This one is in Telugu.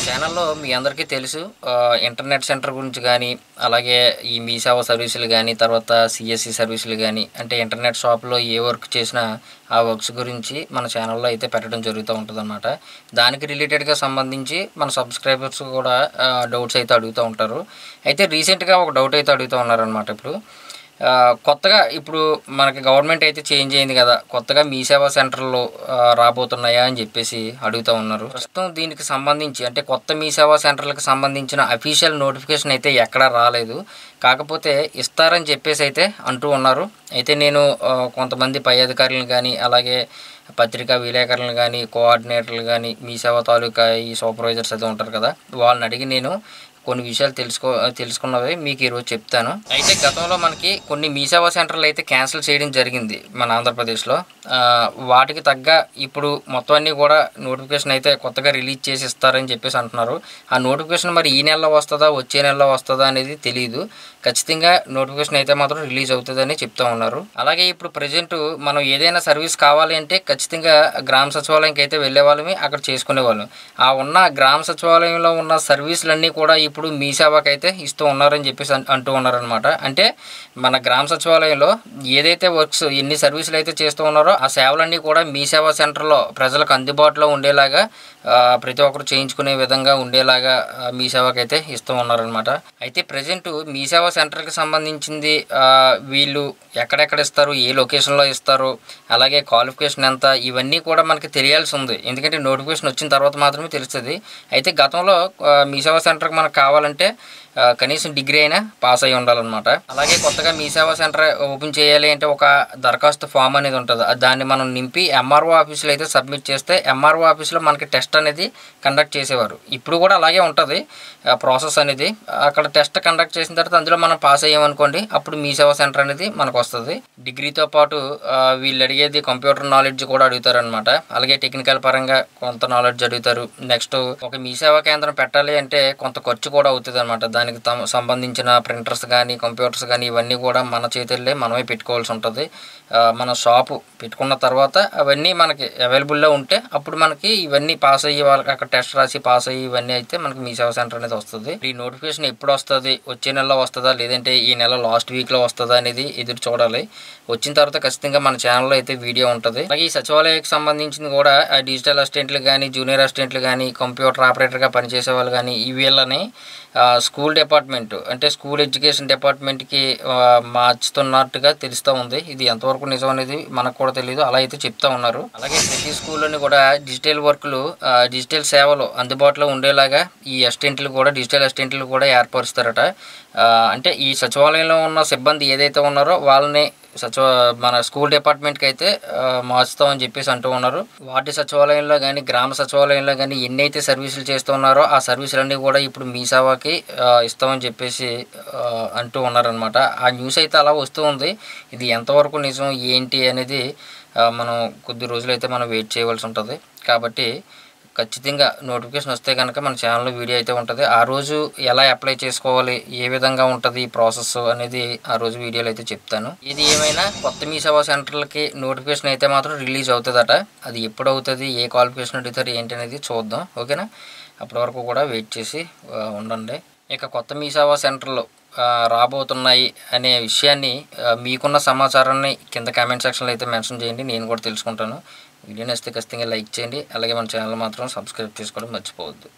ఛానల్లో మీ అందరికీ తెలుసు ఇంటర్నెట్ సెంటర్ గురించి కానీ, అలాగే ఈ మీ సేవ సర్వీసులు కానీ, తర్వాత సిఎస్సి సర్వీసులు కానీ, అంటే ఇంటర్నెట్ షాప్లో ఏ వర్క్ చేసినా ఆ వర్క్స్ గురించి మన ఛానల్లో అయితే పెట్టడం జరుగుతూ ఉంటుందన్నమాట. దానికి రిలేటెడ్గా సంబంధించి మన సబ్స్క్రైబర్స్ కూడా డౌట్స్ అయితే అడుగుతూ ఉంటారు. అయితే రీసెంట్గా ఒక డౌట్ అయితే అడుగుతూ ఉన్నారనమాట. కొత్తగా ఇప్పుడు మనకి గవర్నమెంట్ అయితే చేంజ్ అయింది కదా, కొత్తగా మీ సేవా సెంటర్లు రాబోతున్నాయా అని చెప్పేసి అడుగుతూ ఉన్నారు. ప్రస్తుతం దీనికి సంబంధించి అంటే కొత్త మీ సేవా సెంటర్లకు సంబంధించిన అఫీషియల్ నోటిఫికేషన్ అయితే ఎక్కడా రాలేదు. కాకపోతే ఇస్తారని చెప్పేసి అయితే అంటూ ఉన్నారు. అయితే నేను కొంతమంది పై అధికారులను కానీ, అలాగే పత్రికా విలేకరులను కానీ, కోఆర్డినేటర్లు కానీ, మీ సేవ తాలూకా ఈ సూపర్వైజర్స్ అయితే ఉంటారు కదా, వాళ్ళని అడిగి నేను కొన్ని విషయాలు తెలుసుకున్నవి మీకు ఈరోజు చెప్తాను. అయితే గతంలో మనకి కొన్ని మీ సేవా సెంటర్లు అయితే క్యాన్సిల్ చేయడం జరిగింది మన ఆంధ్రప్రదేశ్లో. వాటికి తగ్గ ఇప్పుడు మొత్తం అన్నీ కూడా నోటిఫికేషన్ అయితే కొత్తగా రిలీజ్ చేసి ఇస్తారని చెప్పేసి అంటున్నారు. ఆ నోటిఫికేషన్ మరి ఈ నెలలో వస్తుందా, వచ్చే నెలలో వస్తుందా అనేది తెలియదు. ఖచ్చితంగా నోటిఫికేషన్ అయితే మాత్రం రిలీజ్ అవుతుందని చెప్తూ ఉన్నారు. అలాగే ఇప్పుడు ప్రజెంట్ మనం ఏదైనా సర్వీస్ కావాలి అంటే ఖచ్చితంగా గ్రామ సచివాలయంకి అయితే వెళ్ళే వాళ్ళమే, అక్కడ చేసుకునేవాళ్ళం. ఆ ఉన్న గ్రామ సచివాలయంలో ఉన్న సర్వీసులన్నీ కూడా ఇప్పుడు మీ సేవకి అయితే ఇస్తూ ఉన్నారని చెప్పేసి అంటూ ఉన్నారనమాట. అంటే మన గ్రామ సచివాలయంలో ఏదైతే వర్క్స్ ఎన్ని సర్వీసులు అయితే చేస్తూ ఉన్నారో ఆ సేవలన్నీ కూడా మీ సేవా సెంటర్లో ప్రజలకు అందుబాటులో ఉండేలాగా, ప్రతి ఒక్కరు చేయించుకునే విధంగా ఉండేలాగా మీ సేవకి అయితే ఇస్తూ ఉన్నారనమాట. అయితే ప్రజెంట్ మీ సేవా సెంటర్కి సంబంధించింది వీళ్ళు ఎక్కడెక్కడ ఇస్తారు, ఏ లొకేషన్లో ఇస్తారు, అలాగే క్వాలిఫికేషన్ ఎంత, ఇవన్నీ కూడా మనకి తెలియాల్సి ఉంది. ఎందుకంటే నోటిఫికేషన్ వచ్చిన తర్వాత మాత్రమే తెలుస్తుంది. అయితే గతంలో మీ సేవా సెంటర్కి మనకు కావాలంటే కనీసం డిగ్రీ అయినా పాస్ అయి ఉండాలన్నమాట. అలాగే కొత్తగా మీ సేవా సెంటర్ ఓపెన్ చేయాలి అంటే ఒక దరఖాస్తు ఫామ్ అనేది ఉంటుంది. దాన్ని మనం నింపి ఎంఆర్ఓ ఆఫీసులో అయితే సబ్మిట్ చేస్తే ఎంఆర్ఓ ఆఫీసులో మనకి టెస్ట్ అనేది కండక్ట్ చేసేవారు. ఇప్పుడు కూడా అలాగే ఉంటుంది ప్రాసెస్ అనేది. అక్కడ టెస్ట్ కండక్ట్ చేసిన తర్వాత అందులో మనం పాస్ అయ్యామనుకోండి, అప్పుడు మీ సేవా సెంటర్ అనేది మనకు వస్తుంది. డిగ్రీతో పాటు వీళ్ళు అడిగేది కంప్యూటర్ నాలెడ్జ్ కూడా అడుగుతారనమాట. అలాగే టెక్నికల్ పరంగా కొంత నాలెడ్జ్ అడుగుతారు. నెక్స్ట్ ఒక మీ సేవా కేంద్రం పెట్టాలి అంటే కొంత ఖర్చు కూడా అవుతుంది అనమాట. దానికి సంబంధించిన ప్రింటర్స్ కానీ, కంప్యూటర్స్ కానీ ఇవన్నీ కూడా మన చేతుల్లో మనమే పెట్టుకోవాల్సి ఉంటుంది. మన షాపు పెట్టుకున్న తర్వాత అవన్నీ మనకి అవైలబుల్లో ఉంటే అప్పుడు మనకి ఇవన్నీ పాస్ అయ్యి వాళ్ళకి అక్కడ టెస్ట్ రాసి పాస్ అయ్యి ఇవన్నీ అయితే మనకి మీ సేవా సెంటర్ అనేది వస్తుంది. ఈ నోటిఫికేషన్ ఎప్పుడు వస్తుంది, వచ్చే నెలలో వస్తుందా లేదంటే ఈ నెల లాస్ట్ వీక్లో వస్తుందా అనేది ఎదురు చూడాలి. వచ్చిన తర్వాత ఖచ్చితంగా మన ఛానల్లో అయితే వీడియో ఉంటుంది. అలాగే ఈ సచివాలయానికి సంబంధించింది కూడా డిజిటల్ అసిస్టెంట్లు కానీ, జూనియర్ అసిస్టెంట్లు కానీ, కంప్యూటర్ ఆపరేటర్గా పనిచేసే వాళ్ళు కానీ ఈ వీళ్ళని స్కూల్ డిపార్ట్మెంట్ అంటే స్కూల్ ఎడ్యుకేషన్ డిపార్ట్మెంట్కి మార్చుతున్నట్టుగా తెలుస్తూ ఉంది. ఇది ఎంతవరకు నిజం అనేది మనకు కూడా తెలియదు, అలా అయితే చెప్తా ఉన్నారు. అలాగే ప్రతి స్కూల్లోని కూడా డిజిటల్ వర్క్లు, డిజిటల్ సేవలు అందుబాటులో ఉండేలాగా ఈ అసిస్టెంట్లు కూడా, డిజిటల్ అసిస్టెంట్లు కూడా ఏర్పరుస్తారట. అంటే ఈ సచివాలయంలో ఉన్న సిబ్బంది ఏదైతే ఉన్నారో వాళ్ళని మన స్కూల్ డిపార్ట్మెంట్కి అయితే మార్చుతామని చెప్పేసి అంటూ ఉన్నారు. వార్డు సచివాలయంలో కానీ, గ్రామ సచివాలయంలో కానీ ఎన్నైతే సర్వీసులు చేస్తున్నారో ఆ సర్వీసులన్నీ కూడా ఇప్పుడు మీ సేవకి ఇస్తామని చెప్పేసి అంటూ ఉన్నారనమాట. ఆ న్యూస్ అయితే అలా వస్తూ ఉంది. ఇది ఎంతవరకు నిజం ఏంటి అనేది మనం కొద్ది రోజులైతే మనం వెయిట్ చేయవలసి ఉంటుంది. కాబట్టి ఖచ్చితంగా నోటిఫికేషన్ వస్తే కనుక మన ఛానల్లో వీడియో అయితే ఉంటుంది. ఆ రోజు ఎలా అప్లై చేసుకోవాలి, ఏ విధంగా ఉంటుంది ఈ ప్రాసెస్ అనేది ఆ రోజు వీడియోలో అయితే చెప్తాను. ఇది ఏమైనా కొత్త మీ సేవా సెంటర్లకి నోటిఫికేషన్ అయితే మాత్రం రిలీజ్ అవుతుందట. అది ఎప్పుడు అవుతుంది, ఏ క్వాలిఫికేషన్ అడుగుతారు ఏంటి అనేది చూద్దాం. ఓకేనా, అప్పటి వరకు కూడా వెయిట్ చేసి ఉండండి. ఇక కొత్త మీ సేవా సెంటర్లు రాబోతున్నాయి అనే విషయాన్ని మీకున్న సమాచారాన్ని కింద కామెంట్ సెక్షన్లో అయితే మెన్షన్ చేయండి, నేను కూడా తెలుసుకుంటాను. వీడియో నచ్చితే ఖచ్చితంగా లైక్ చేయండి. అలాగే మన ఛానల్ మాత్రం సబ్స్క్రైబ్ చేసుకోవడం మర్చిపోవద్దు.